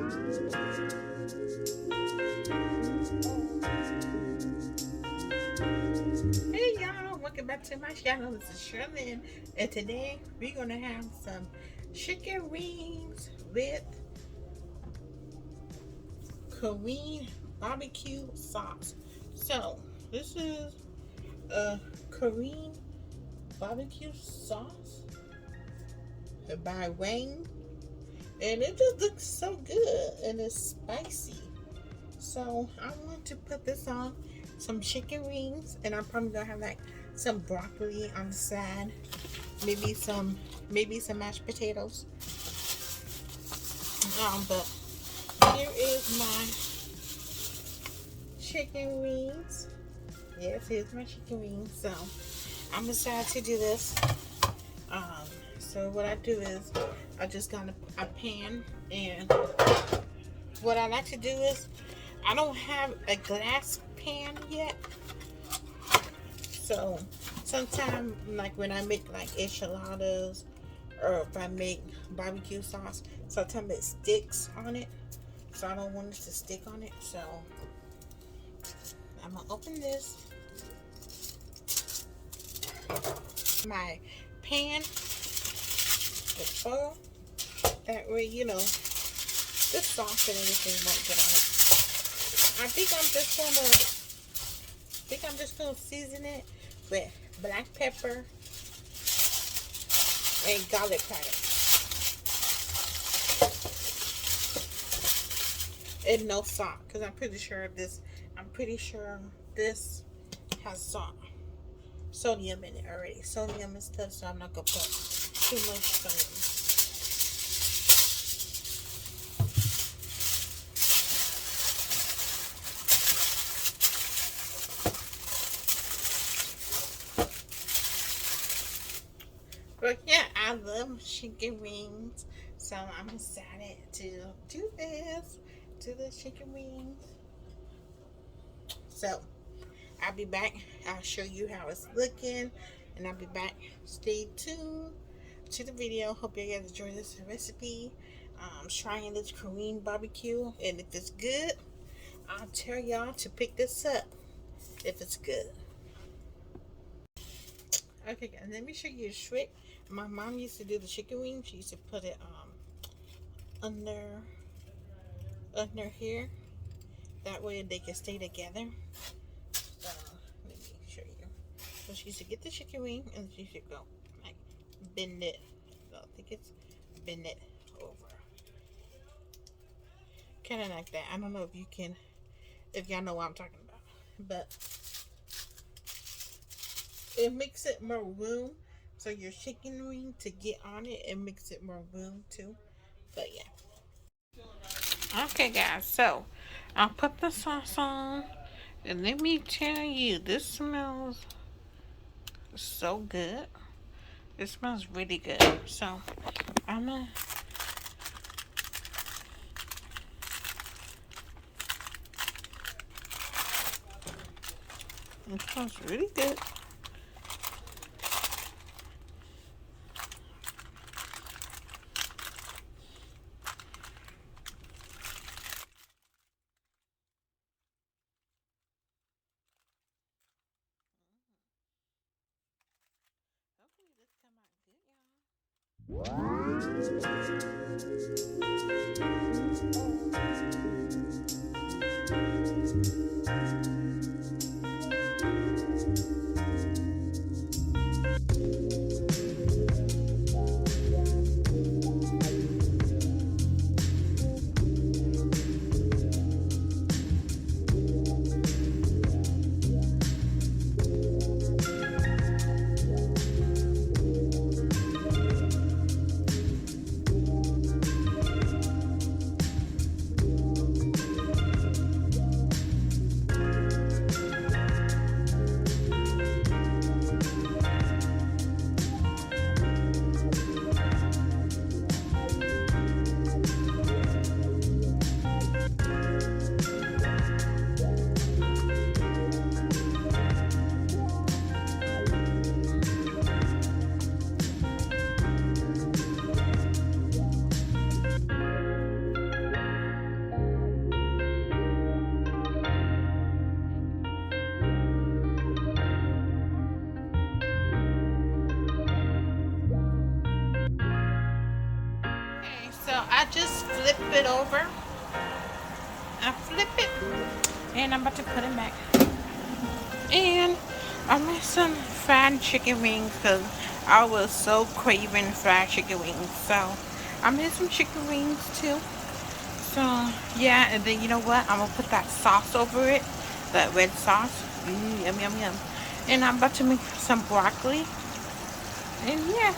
Hey y'all, welcome back to my channel. This is Shirley, and today we're gonna have some chicken wings with Korean barbecue sauce. So this is a Korean barbecue sauce by Wayne, and it just looks so good and it's spicy. So I want to put this on some chicken wings, and I'm probably gonna have like some broccoli on the side, maybe some mashed potatoes. But here is my chicken wings. Yes, here's my chicken wings. So I'm excited to do this. So what I do is I just got a pan, and what I like to do is I don't have a glass pan yet. So sometimes, like when I make like enchiladas, or if I make barbecue sauce, sometimes it sticks on it. So I don't want it to stick on it. So I'm gonna open this. My pan with oil. That way, the sauce and everything won't get on it. I think I'm just gonna season it with black pepper and garlic powder and no salt, because I'm pretty sure this has sodium in it already. Sodium and stuff, so I'm not gonna put too much sodium. But yeah, I love chicken wings, so I'm excited to do the chicken wings. So I'll be back. I'll show you how it's looking, and I'll be back. Stay tuned to the video. Hope you guys enjoy this recipe. I'm trying this Korean barbecue, and if it's good, I'll tell y'all to pick this up if it's good. Okay, guys, let me show you a trick. My mom used to do the chicken wings. She used to put it under here. That way they can stay together. So let me show you. So she used to get the chicken wing, and she should go like bend it. So I think it's bend it over, kind of like that. I don't know if y'all know what I'm talking about, but it makes it more room. So your chicken wing to get on it, it makes it more room too. But yeah. Okay, guys. So I'll put the sauce on, and let me tell you, this smells so good. It smells really good. So I'm gonna it smells really good. Hopefully this come out good, flip it over. I flip it, and I'm about to put it back. And I made some fried chicken wings because I was so craving fried chicken wings. So I made some chicken wings too. So yeah, and then you know what? I'm gonna put that sauce over it, that red sauce. Yum yum yum. And I'm about to make some broccoli. And yeah,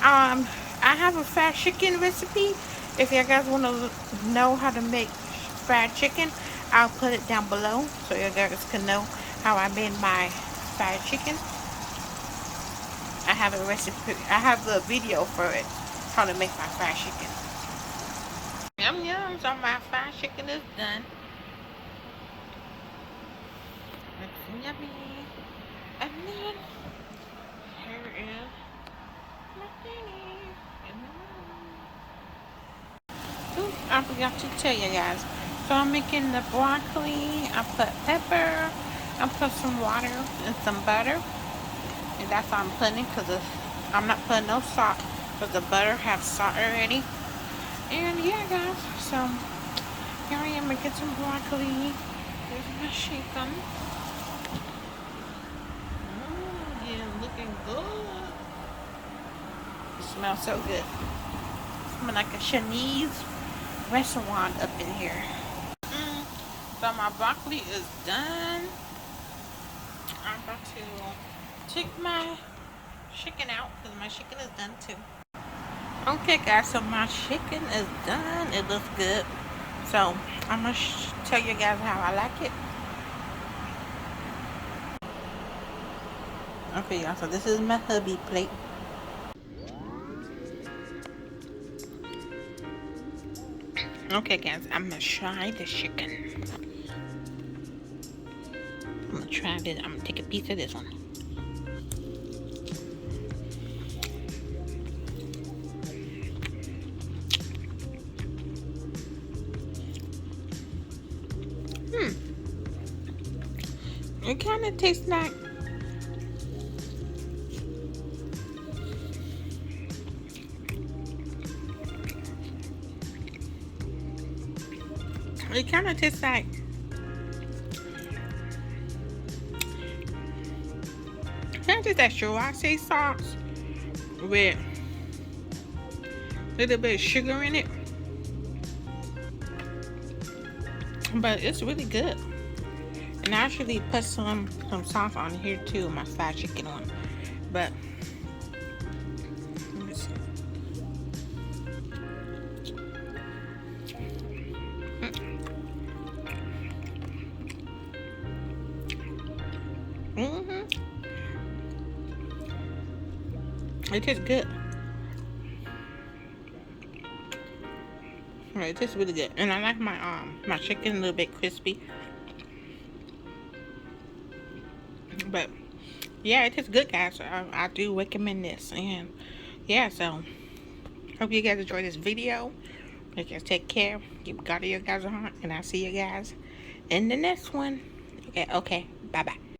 I have a fried chicken recipe. If you guys want to know how to make fried chicken, I'll put it down below so you guys can know how I made my fried chicken. I have a recipe. I have a video for it, how to make my fried chicken. Yum yum! So my fried chicken is done. Looks yummy. And then here is my thing. Ooh, I forgot to tell you guys. So I'm making the broccoli. I put pepper. I put some water and some butter. And that's all I'm putting because I'm not putting no salt because the butter has salt already. And yeah, guys. So here I am making some broccoli. There's my chicken. Yeah, looking good. It smells so good. It smells like a Chinese restaurant up in here. So my broccoli is done. I'm about to take my chicken out because my chicken is done too. Okay guys, so my chicken is done. It looks good. So I'm gonna tell you guys how I like it. Okay y'all, so this is my hubby plate. Okay guys, I'm gonna try the chicken. I'm gonna try this. I'm gonna take a piece of this one. It kind of tastes like it kind of tastes like that sriracha sauce with a little bit of sugar in it, but it's really good. And I actually put some sauce on here too, my fried chicken one. But let me see. It tastes good. It tastes really good, and I like my chicken a little bit crispy. But yeah, it tastes good, guys. So I do recommend this, and yeah, so hope you guys enjoyed this video. You guys take care. Keep God of your guys' heart, and I'll see you guys in the next one. Okay, bye bye.